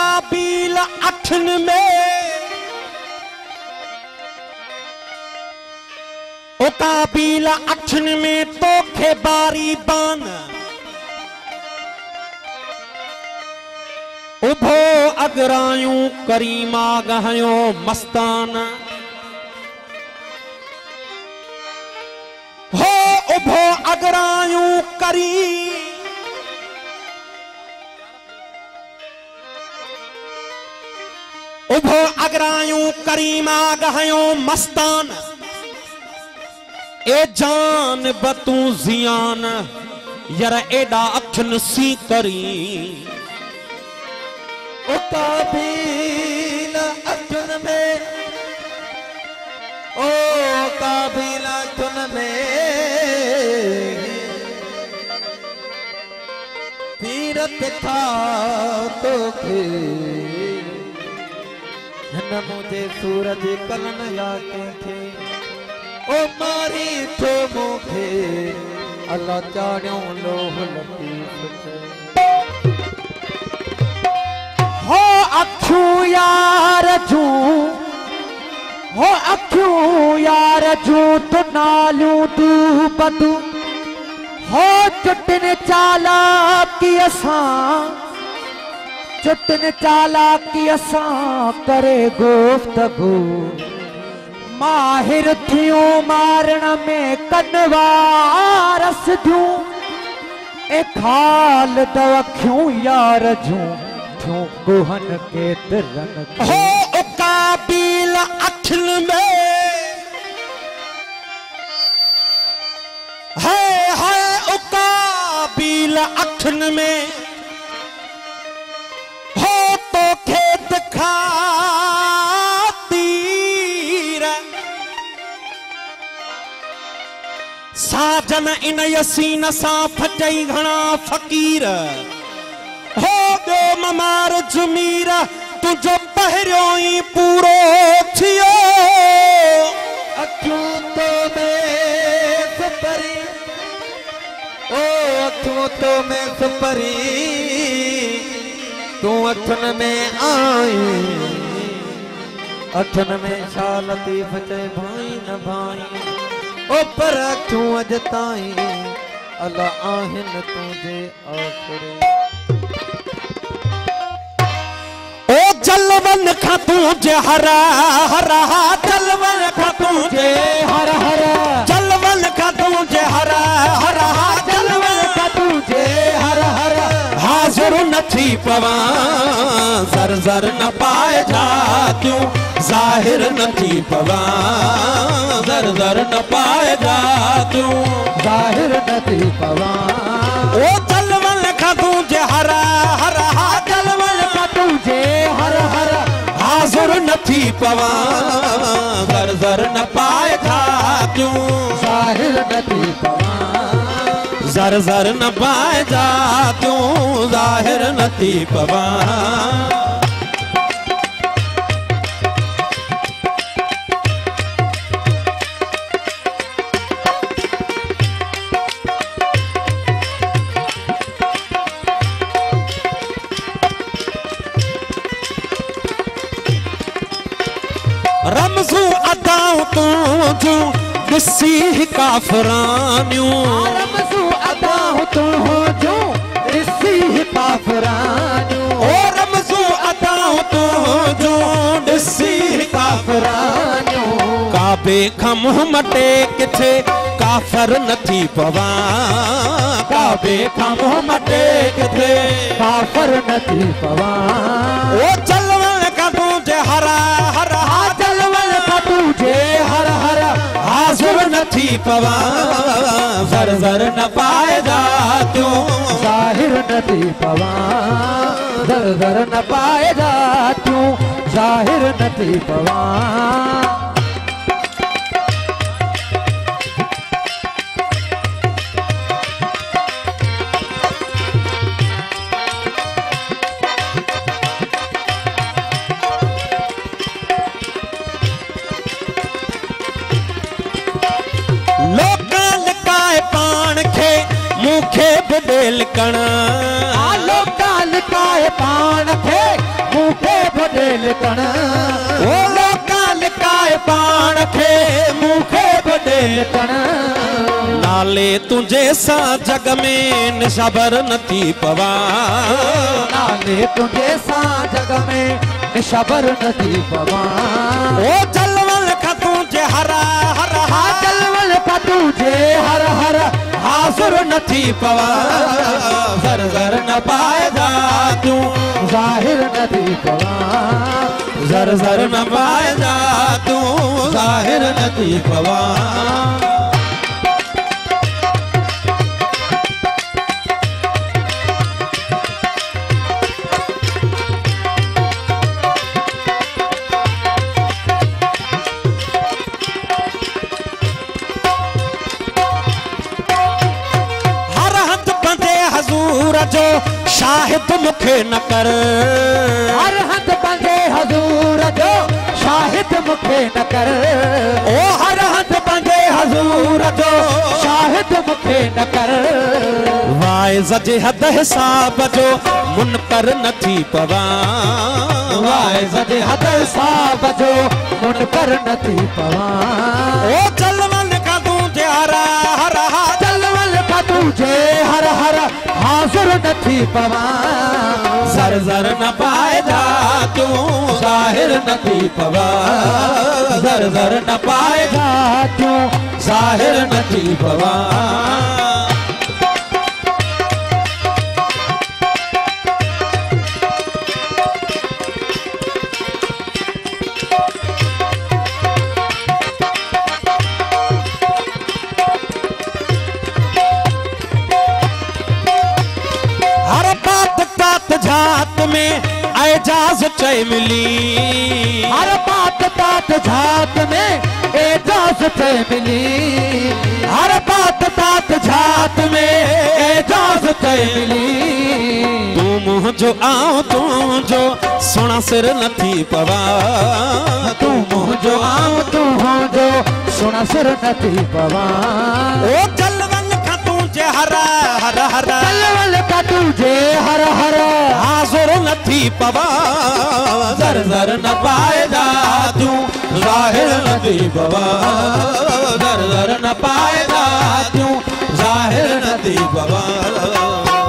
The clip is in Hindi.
काबिल अठन में ओ काबिल अठन में तोखे बारी बान उभो अगरायूं करीमा गहयो मस्तान हो उभो अगरायूं करी उभो अगरायूं करीमा गहयो मस्तान ए जान बतू जियान यार एडा अखन सी करी ओ काबिल अखन में ओ काबिल अखन में तीरथ था तो खे न मुझे सूरज कलन लाके खे ओ मारी तो मुखे अल्लाह चाणियों लोह लतीफ हो अखियूं यार जूं हो अखियूं यार जूं तो नालू तू बदू हो चुटन चालाकी असां चुटन चालाकी असां करे गुफ्तगू माहिर थियूं मारण में कनवारस जूं ए खाल दवखियूं यार जूं थियूं गुहन के तिरन हो काबिल अखिल में है काबिल अखिल में हो तो खेत खा साजन इन यसीन सा फटई घना फकीर हो गो ममार जुमीर तुझो पहरियो ही पूरो थियो अखियों तो में सुपरी ओ अखियों तो में सुपरी तू अखन में आई अखन में शा लतीफ चे भाई न भाई ओ पर क्यों अज ताई अल्लाह आहिन तुझे आखरे ओ जलवन खा तुझे हरा हरा जलवन खा तुझे हरा हरा जलवन खा तुझे हरा हरा जलवन खा तुझे हरा हरा हाजिर नथी पवा जर जर न पाए जा क्यों जाहिर नथी पवा जर जर न पाए जा क्यों जाहिर नथी पवा ओ जलवन खा तुझे हरा हरा जलवन खा तुझे हरा हरा हाजिर नथी पवा जर जर न पाए जा क्यों जाहिर नथी पवा जर जर न पाए जा क्यों जाहिर नथी पवा रमजू अदाऊं तुझू दिसी काफरानियूं रमजू अदाऊं तुझू दिसी काफरानियूं ओ रमजू अदाऊं तुझू दिसी काफरानियूं काबे खां मुंह मटे किथे काफर नथी पवा काबे खां मुंह मटे किथे काफर नथी पवा ओ जलवन का तुझे हरा हरा जलवन का तुझे हरा हरा हाजिर नथी पवा जर जर न पाए जा क्यों जाहिर नथी पवा जर जर न पाए जा क्यों जाहिर नथी पवा मुखे बदेल कण आलो काल काए पान थे तण ओ लोका लिकाए पाण खे मूंखे बॾे तण नाले तुंहिंजे सां जग में निशबर नथी पवां नाले तुंहिंजे सां जग में निशबर नथी पवां ओ जलवल खां तुंहिंजे हर हर हा जलवल खां तुंहिंजे हर हर हाज़ुर नथी पवां ज़र ज़र न पाइजा तूं ज़ाहिर नथी पवां ज़र ज़र न पाइजा तूं ज़ाहिर नथी पवां जो शाहिद मुखे न कर हर हद बंदे हजूर जो शाहिद मुखे न कर ओ हर हद बंदे हजूर जो शाहिद मुखे न कर वाइज़ जे हद हिसाब जो मुनकर नथी पवां वाइज़ जे हद हिसाब जो मुनकर नथी पवां ओ जलवल का तुंहिंजे हर हर जलवल का तुंहिंजे हर हर हाज़ुर नथी पवां ज़र ज़र न पाइजा तूं ज़ाहिर नथी पवां ज़र ज़र न पाइजा तूं ज़ाहिर नथी पवां जात में एजाज चई मिली हर बात तात जात में एजाज चई मिली हर बात तात जात में एजाज चई मिली तू मुंहिंजो आऊं तुंहिंजो सुणा सिर नथी पवां तू मुंहिंजो आऊं तुंहिंजो सुणा सिर नथी पवां ओ जलवल खां तुंहिंजे हर हर हर जलवल खां तुंहिंजे हर हर हाज़ुर नथी पवां ज़र ज़र न पाइजा तूं ज़ाहिर नथी पवां ज़र ज़र न पाइजा तूं ज़ाहिर नथी पवां